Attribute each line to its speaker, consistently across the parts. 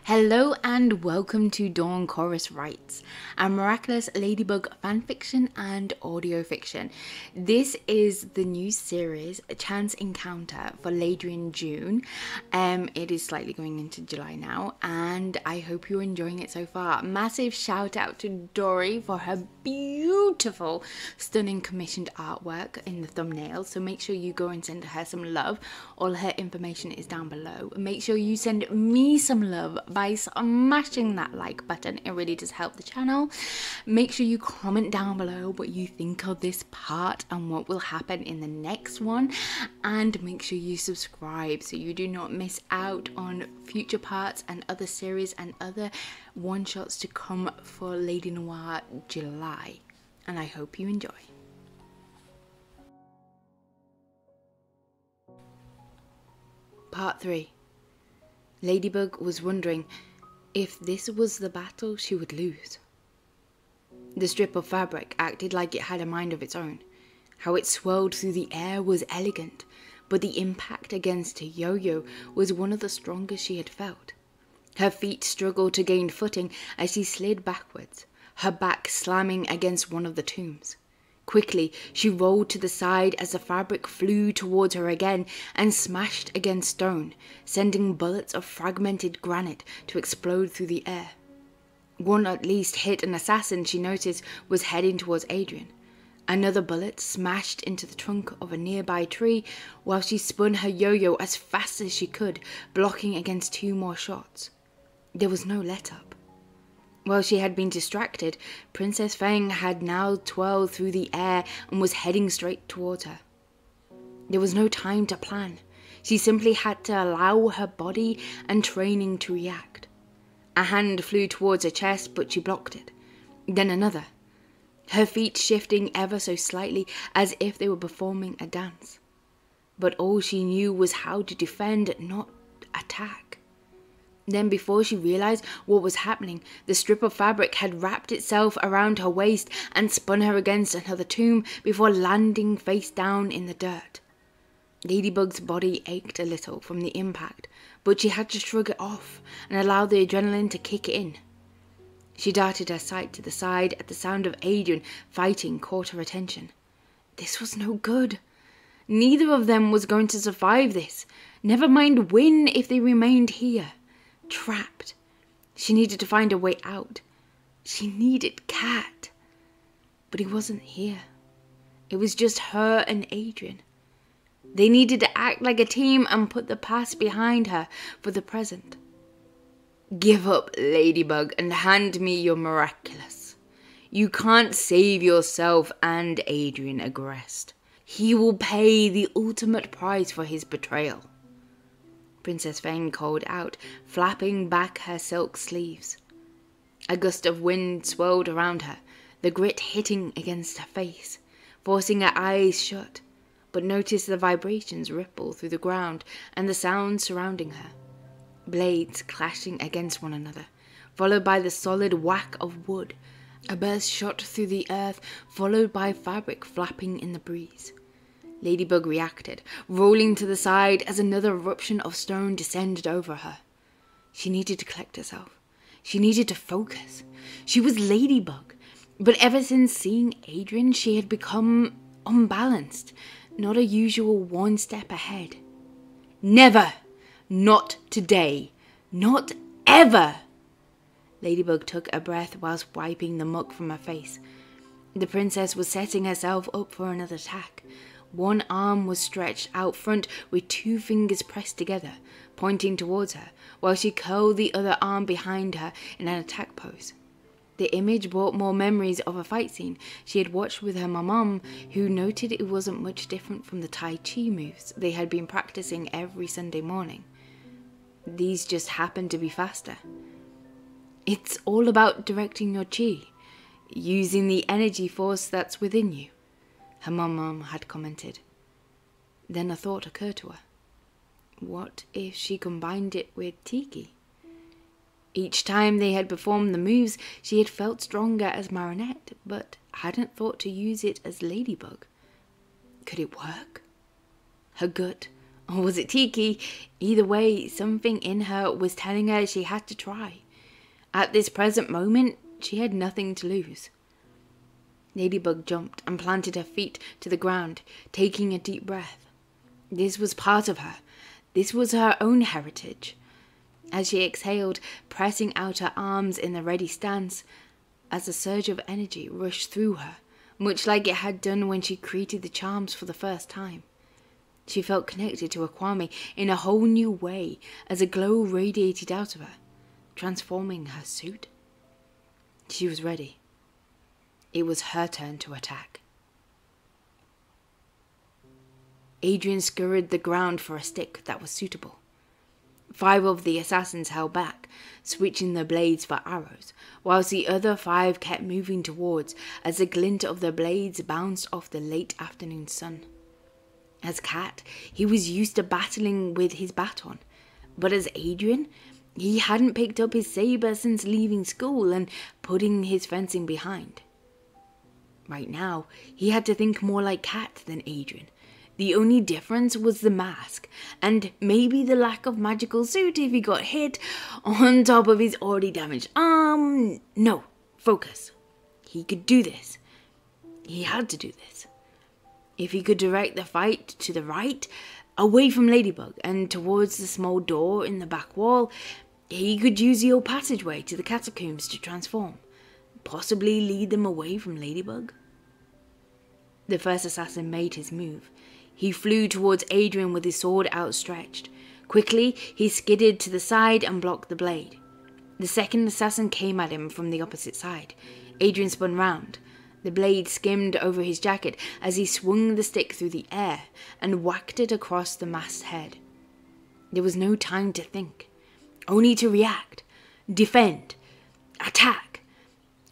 Speaker 1: Hello and welcome to Dawn Chorus Writes, a Miraculous Ladybug fanfiction and audio fiction. This is the new series, A Chance Encounter for Ladrien June. It is slightly going into July now, and I hope you're enjoying it so far. Massive shout out to Dori for her beautiful, stunning commissioned artwork in the thumbnail. So make sure you go and send her some love. All her information is down below. Make sure you send me some love by smashing that like button. It really does help the channel. Make sure you comment down below what you think of this part and what will happen in the next one, and make sure you subscribe so you do not miss out on future parts and other series and other one-shots to come for LadyNoir July, and I hope you enjoy. Part 3. Ladybug was wondering if this was the battle she would lose. The strip of fabric acted like it had a mind of its own. How it swirled through the air was elegant, but the impact against her yo-yo was one of the strongest she had felt. Her feet struggled to gain footing as she slid backwards, her back slamming against one of the tombs. Quickly, she rolled to the side as the fabric flew towards her again and smashed against stone, sending bullets of fragmented granite to explode through the air. One at least hit an assassin she noticed was heading towards Adrien. Another bullet smashed into the trunk of a nearby tree while she spun her yo-yo as fast as she could, blocking against 2 more shots. There was no let-up. While she had been distracted, Princess Feng had now twirled through the air and was heading straight towards her. There was no time to plan. She simply had to allow her body and training to react. A hand flew towards her chest, but she blocked it. Then another, her feet shifting ever so slightly as if they were performing a dance. But all she knew was how to defend, not attack. Then before she realized what was happening, the strip of fabric had wrapped itself around her waist and spun her against another tomb before landing face down in the dirt. Ladybug's body ached a little from the impact, but she had to shrug it off and allow the adrenaline to kick in. She darted her sight to the side at the sound of Adrien fighting caught her attention. This was no good. Neither of them was going to survive this. Never mind win if they remained here. Trapped. She needed to find a way out. She needed Cat. But he wasn't here. It was just her and Adrien. They needed to act like a team and put the past behind her for the present. Give up, Ladybug, and hand me your Miraculous. You can't save yourself and Adrien aggressed. He will pay the ultimate price for his betrayal. Princess Feng called out, flapping back her silk sleeves. A gust of wind swirled around her, the grit hitting against her face, forcing her eyes shut, but noticed the vibrations ripple through the ground and the sounds surrounding her. Blades clashing against one another, followed by the solid whack of wood. A burst shot through the earth, followed by fabric flapping in the breeze. Ladybug reacted, rolling to the side as another eruption of stone descended over her. She needed to collect herself. She needed to focus. She was Ladybug, but ever since seeing Adrien, she had become unbalanced, not a usual one step ahead. Never! Not today! Not ever! Ladybug took a breath whilst wiping the muck from her face. The princess was setting herself up for another attack. One arm was stretched out front with 2 fingers pressed together, pointing towards her, while she curled the other arm behind her in an attack pose. The image brought more memories of a fight scene she had watched with her mom, who noted it wasn't much different from the Tai Chi moves they had been practicing every Sunday morning. These just happened to be faster. It's all about directing your chi, using the energy force that's within you, her mom had commented. Then a thought occurred to her. What if she combined it with Tiki? Each time they had performed the moves, she had felt stronger as Marinette, but hadn't thought to use it as Ladybug. Could it work? Her gut, Or was it Tiki? Either way, something in her was telling her she had to try. At this present moment, she had nothing to lose. Ladybug jumped and planted her feet to the ground, taking a deep breath. This was part of her. This was her own heritage. As she exhaled, pressing out her arms in the ready stance, as a surge of energy rushed through her, much like it had done when she created the charms for the first time. She felt connected to Akuma in a whole new way as a glow radiated out of her, transforming her suit. She was ready. It was her turn to attack. Adrien scoured the ground for a stick that was suitable. 5 of the assassins held back, switching their blades for arrows, whilst the other 5 kept moving towards as the glint of their blades bounced off the late afternoon sun. As Cat, he was used to battling with his baton, but as Adrien, he hadn't picked up his saber since leaving school and putting his fencing behind. Right now, he had to think more like Cat than Adrien. The only difference was the mask, and maybe the lack of magical suit if he got hit, on top of his already damaged arm. No, focus. He could do this. He had to do this. If he could direct the fight to the right, away from Ladybug, and towards the small door in the back wall, he could use the old passageway to the catacombs to transform, possibly lead them away from Ladybug. The first assassin made his move. He flew towards Adrien with his sword outstretched. Quickly, he skidded to the side and blocked the blade. The second assassin came at him from the opposite side. Adrien spun round. The blade skimmed over his jacket as he swung the stick through the air and whacked it across the masked head. There was no time to think, only to react, defend, attack.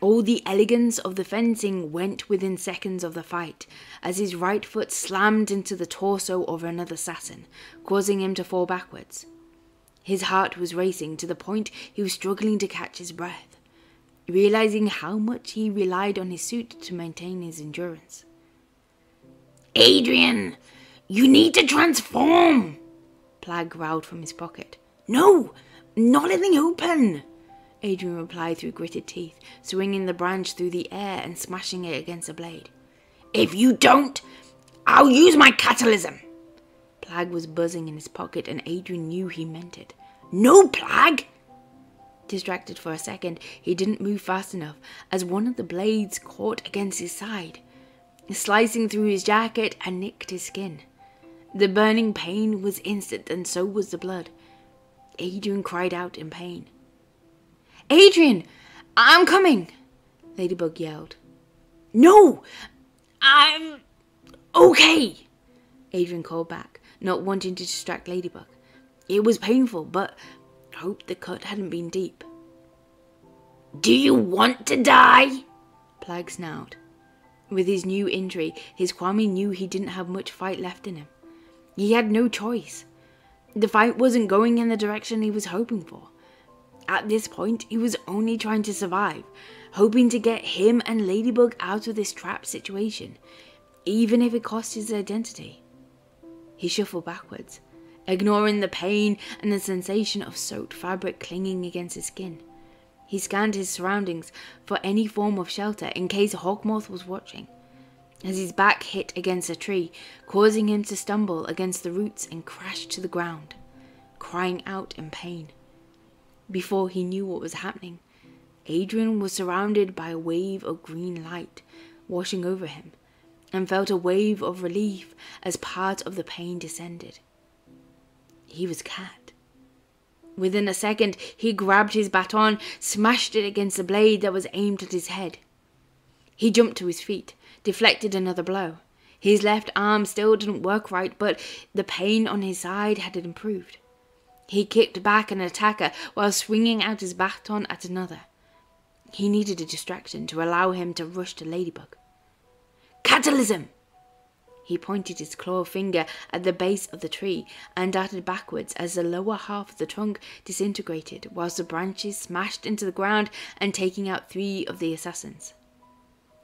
Speaker 1: All the elegance of the fencing went within seconds of the fight, as his right foot slammed into the torso of another assassin, causing him to fall backwards. His heart was racing to the point he was struggling to catch his breath, realizing how much he relied on his suit to maintain his endurance. "Adrien, you need to transform!" Plag growled from his pocket. "No, not in the open!" Adrien replied through gritted teeth, swinging the branch through the air and smashing it against the blade. "If you don't, I'll use my catalysm!" Plag was buzzing in his pocket and Adrien knew he meant it. "No, Plag!" Distracted for a second, he didn't move fast enough as one of the blades caught against his side, slicing through his jacket and nicked his skin. The burning pain was instant and so was the blood. Adrien cried out in pain. "Adrien, I'm coming!" Ladybug yelled. "No, I'm okay," Adrien called back, not wanting to distract Ladybug. It was painful, but hoped the cut hadn't been deep. "Do you want to die?" Plag snarled. With his new injury, his Kwame knew he didn't have much fight left in him. He had no choice. The fight wasn't going in the direction he was hoping for. At this point, he was only trying to survive, hoping to get him and Ladybug out of this trapped situation, even if it cost his identity. He shuffled backwards, ignoring the pain and the sensation of soaked fabric clinging against his skin. He scanned his surroundings for any form of shelter in case Hawkmoth was watching, as his back hit against a tree, causing him to stumble against the roots and crash to the ground, crying out in pain. Before he knew what was happening, Adrien was surrounded by a wave of green light washing over him, and felt a wave of relief as part of the pain descended. He was Cat. Within a second, he grabbed his baton, smashed it against the blade that was aimed at his head. He jumped to his feet, deflected another blow. His left arm still didn't work right, but the pain on his side had improved. He kicked back an attacker while swinging out his baton at another. He needed a distraction to allow him to rush to Ladybug. "Catalysm!" He pointed his clawed finger at the base of the tree and darted backwards as the lower half of the trunk disintegrated whilst the branches smashed into the ground and taking out 3 of the assassins.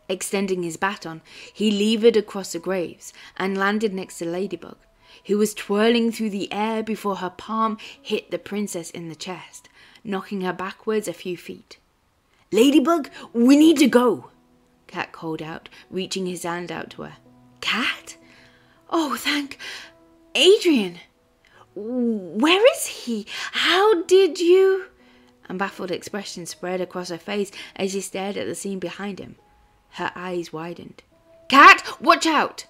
Speaker 1: Extending his baton, he levered across the graves and landed next to Ladybug. He was twirling through the air before her palm hit the princess in the chest, knocking her backwards a few feet. "Ladybug, we need to go," Cat called out, reaching his hand out to her. "Cat? Oh, thank Adrien! Where is he? How did you?" A baffled expression spread across her face as she stared at the scene behind him. Her eyes widened. "Cat, watch out!"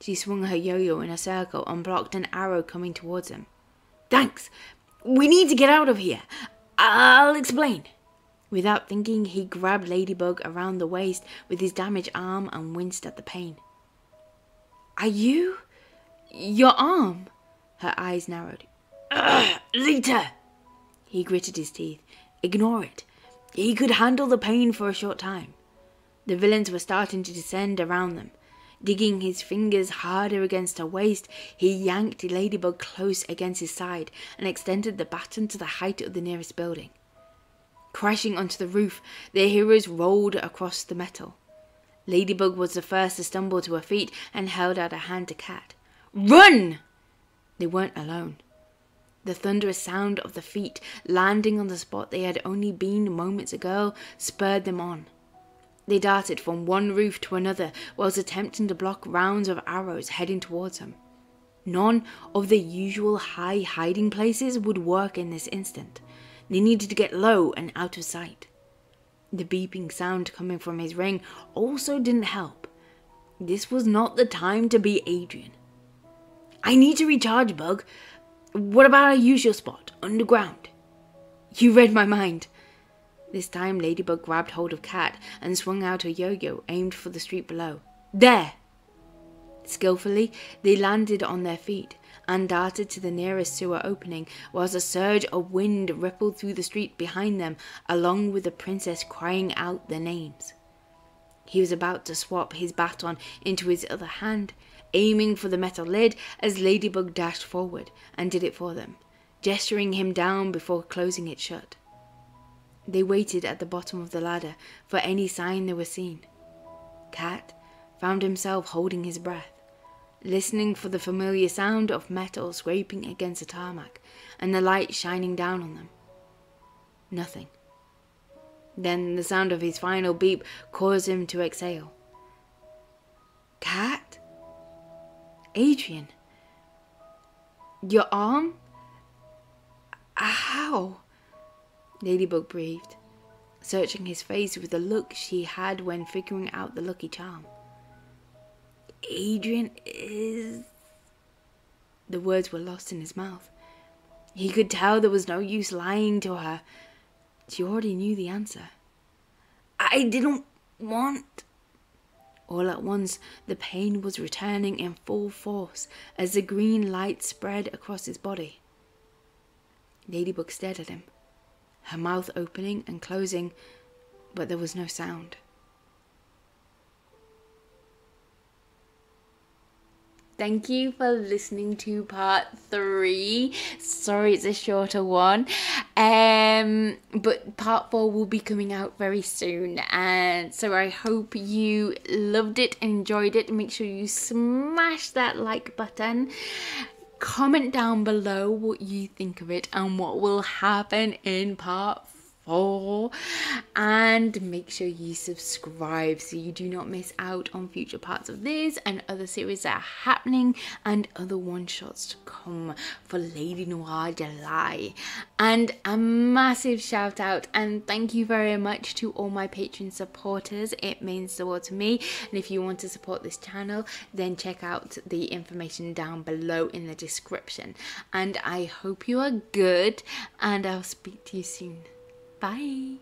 Speaker 1: She swung her yo-yo in a circle and blocked an arrow coming towards him. "Thanks. We need to get out of here. I'll explain." Without thinking, he grabbed Ladybug around the waist with his damaged arm and winced at the pain. "Are you? Your arm?" Her eyes narrowed. "Later." He gritted his teeth. Ignore it. He could handle the pain for a short time. The villains were starting to descend around them. Digging his fingers harder against her waist, he yanked Ladybug close against his side and extended the baton to the height of the nearest building. Crashing onto the roof, the heroes rolled across the metal. Ladybug was the first to stumble to her feet and held out a hand to Cat. "Run!" They weren't alone. The thunderous sound of the feet landing on the spot they had only been moments ago spurred them on. They darted from one roof to another whilst attempting to block rounds of arrows heading towards them. None of the usual high hiding places would work in this instant. They needed to get low and out of sight. The beeping sound coming from his ring also didn't help. This was not the time to be Adrien. "I need to recharge, Bug. What about our usual spot, underground?" "You read my mind." This time Ladybug grabbed hold of Cat and swung out her yo-yo aimed for the street below. "There!" Skillfully, they landed on their feet and darted to the nearest sewer opening whilst a surge of wind rippled through the street behind them along with the princess crying out their names. He was about to swap his baton into his other hand, aiming for the metal lid as Ladybug dashed forward and did it for them, gesturing him down before closing it shut. They waited at the bottom of the ladder for any sign they were seen. Cat found himself holding his breath, listening for the familiar sound of metal scraping against the tarmac and the light shining down on them. Nothing. Then the sound of his final beep caused him to exhale. "Cat? Adrien? Your arm? How?" Ladybug breathed, searching his face with the look she had when figuring out the lucky charm. "Adrien is..." The words were lost in his mouth. He could tell there was no use lying to her. She already knew the answer. "I didn't want..." All at once, the pain was returning in full force as the green light spread across his body. Ladybug stared at him, her mouth opening and closing, but there was no sound. Thank you for listening to part 3. Sorry it's a shorter one. But part 4 will be coming out very soon. And so I hope you loved it, enjoyed it. Make sure you smash that like button. Comment down below what you think of it and what will happen in part 4, and make sure you subscribe so you do not miss out on future parts of this and other series that are happening and other one-shots to come for LadyNoir July. And a massive shout out and thank you very much to all my Patreon supporters. It means the world to me, and if you want to support this channel then check out the information down below in the description. And I hope you are good and I'll speak to you soon. Bye.